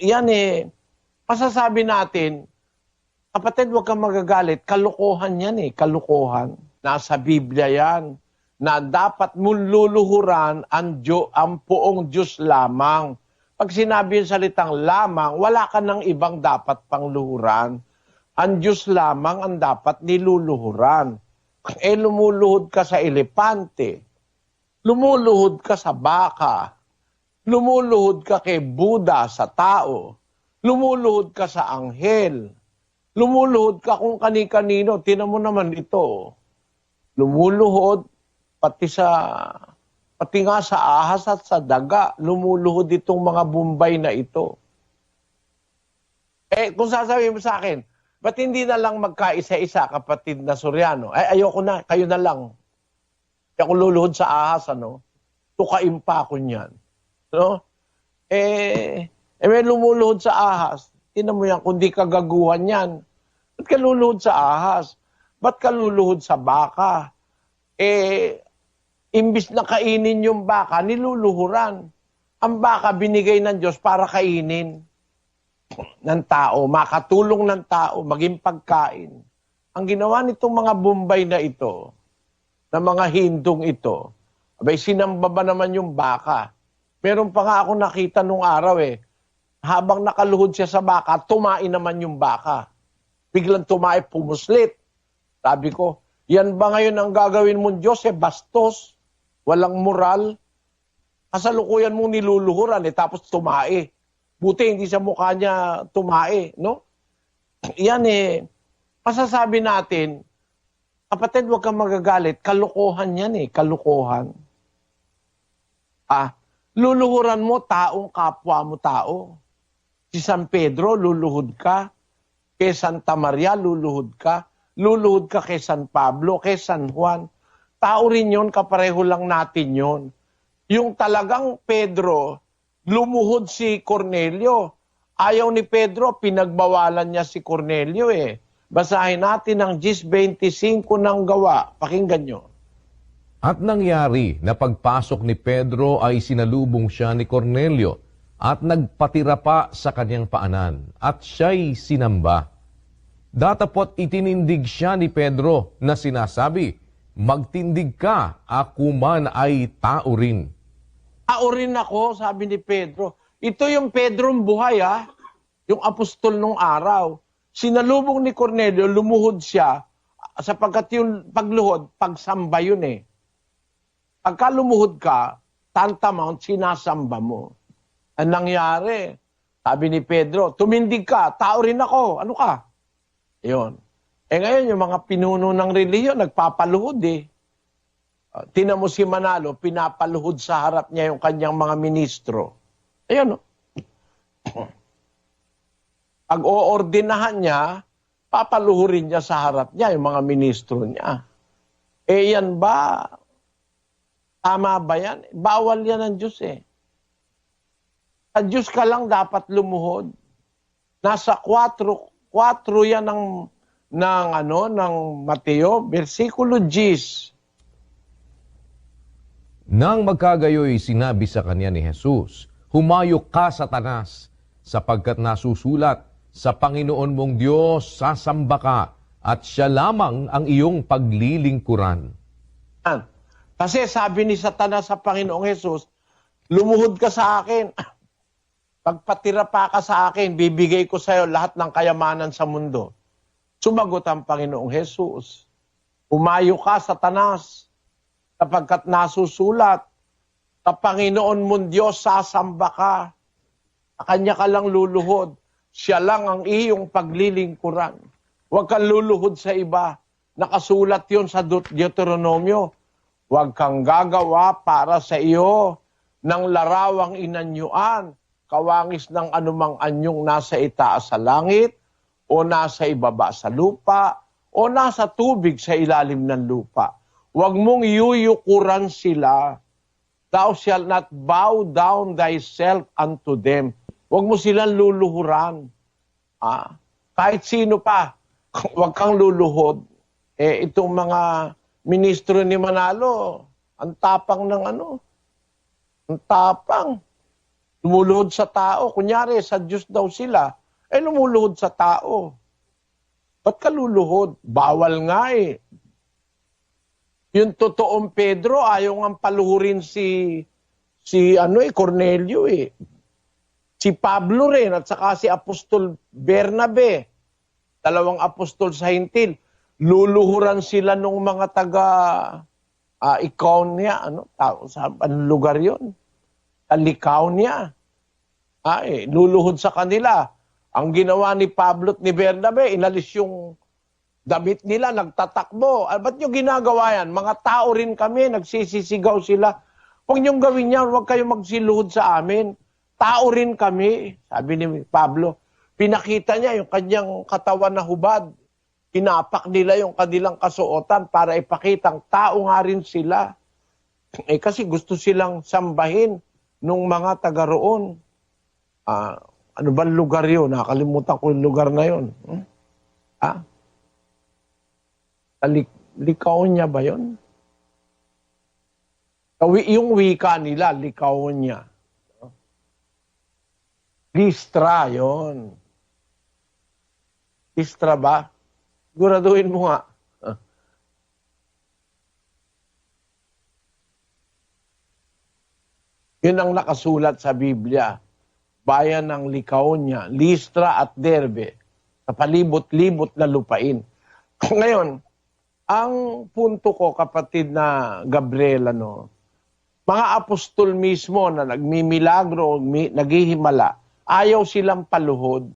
yan masasabi natin, kapatid, huwag kang magagalit, kalokohan yan kalokohan. Nasa Biblia yan, na dapat mong luluhuran ang poong Diyos lamang. Pag sinabi yung salitang lamang, wala ka ng ibang dapat pang luhuran. Ang Diyos lamang ang dapat niluluhuran. Lumuluhod ka sa elepante, lumuluhod ka sa baka, lumuluhod ka kay Buddha sa tao, lumuluhod ka sa anghel, lumuluhod ka kung kani-kanino. Tinan mo naman ito. Lumuluhod pati nga sa ahas at sa daga, lumuluhod itong mga Bombay na ito. Kung sasabihin mo sa akin, ba't hindi na lang magkaisa-isa, kapatid na Soriano? Ayoko na, kayo na lang. Kaya ako luluhod sa ahas, tukain pa ako niyan. No? May lumuluhod sa ahas. Tinan mo yan, kung di kagaguhan yan. Ba't ka luluhod sa ahas? Ba't ka luluhod sa baka? Imbis na kainin yung baka, niluluhuran. Ang baka binigay ng Diyos para kainin ng tao, makatulong ng tao, maging pagkain. Ang ginawa nitong mga Bombay na ito, na mga Hindong ito, abay sinamba ba naman yung baka? Meron pa nga ako nakita nung araw habang nakaluhod siya sa baka, tumain naman yung baka. Biglang tumae, pumuslit. Sabi ko, yan ba ngayon ang gagawin mong Diyos? Bastos, walang moral. Kasalukuyan mong niluluhuran tapos tumae. Buti hindi sa mukha niya tumae, no? Yan masasabi natin, kapatid, huwag kang magagalit, kalokohan yan kalokohan. Luluhuran mo taong kapwa mo tao. Si San Pedro, luluhod ka. Kay Santa Maria, luluhod ka. Luluhod ka kay San Pablo, kay San Juan. Tao rin yun, kapareho lang natin yun. Yung talagang Pedro, lumuhod si Cornelio. Ayaw ni Pedro, pinagbawalan niya si Cornelio Basahin natin ang 10:25 ng Gawa. Pakinggan nyo. At nangyari na pagpasok ni Pedro ay sinalubong siya ni Cornelio at nagpatira pa sa kanyang paanan at siya'y sinamba. Datapot itinindig siya ni Pedro na sinasabi, magtindig ka, ako man ay tao rin. Tao rin ako, sabi ni Pedro. Ito yung Pedrong buhay yung apostol nung araw. Sinalubong ni Cornelio, lumuhod siya, sapagkat yung pagluhod, pagsamba yun Pagka lumuhod ka, tantamount, sinasamba mo. Ang nangyari, sabi ni Pedro, tumindig ka, tao rin ako, ano ka? Yun. Ngayon, yung mga pinuno ng relihiyon, nagpapaluhod Tingnan mo si Manalo, pinapaluhod sa harap niya yung kanyang mga ministro. Ayun, Pag oordinahan niya, papaluhurin niya sa harap niya yung mga ministro niya. Yan ba? Tama ba yan? Bawal yan ng Diyos Sa Diyos ka lang dapat lumuhod. Nasa 4 yan ng Mateo, versikulo 10. Nang magkagayoy sinabi sa kanya ni Jesus, humayo ka, Satanas, sapagkat nasusulat, sa Panginoon mong Diyos sasamba ka, at siya lamang ang iyong paglilingkuran. Kasi sabi ni Satanas sa Panginoong Jesus, lumuhod ka sa akin. Pagpatira pa ka sa akin, bibigay ko sa iyo lahat ng kayamanan sa mundo. Sumagot ang Panginoong Jesus, umayo ka, Satanas, sapagkat nasusulat, sa Panginoon mong Diyos sasamba ka. Sa Kanya ka lang luluhod. Siya lang ang iyong paglilingkuran. Huwag kang luluhod sa iba. Nakasulat yun sa Deuteronomio. Huwag kang gagawa para sa iyo ng larawang inanyuan, kawangis ng anumang anyong nasa itaas sa langit, o nasa ibaba sa lupa, o nasa tubig sa ilalim ng lupa. Huwag mong yuyukuran sila. Thou shalt not bow down thyself unto them. Huwag mo silang luluhuran. Kahit sino pa, huwag kang luluhod. Itong mga ministro ni Manalo, ang tapang ng ang tapang. Lumuluhod sa tao. Kunyari, sa Diyos daw sila, lumuluhod sa tao. Ba't ka luluhod? Bawal nga eh. Yung totoong Pedro, ayaw nga paluhurin si Cornelio eh. Si Pablo rin at saka si Apostol Bernabe, dalawang apostol sa Hintil, luluhuran sila ng mga taga Ikonia, anong lugar yon? Likaonia. Luluhod sa kanila. Ang ginawa ni Pablo at ni Bernabe, inalis yung damit nila, nagtatakbo. Ba't nyo ginagawa yan? Mga tao rin kami, nagsisisigaw sila. Huwag niyong gawin yan, huwag kayong magsiluhod sa amin. Tao rin kami, sabi ni Pablo. Pinakita niya yung kanyang katawan na hubad. Pinapak nila yung kanilang kasuotan para ipakitang tao nga rin sila. Kasi gusto silang sambahin nung mga taga roon. Ano ba lugar yun? Nakalimutan ko yung lugar na yun. Likaonia ba yun? Yung wika nila, Likaonia. Listra, yon. Listra ba? Siguraduhin mo nga. Yun ang nakasulat sa Biblia. Bayan ng Likaonia, Listra at Derbe, sa palibot-libot na lupain. Ngayon, ang punto ko, kapatid na Gabriel, mga apostol mismo na nagmimilagro, naghihimala, ayaw silang paluhod.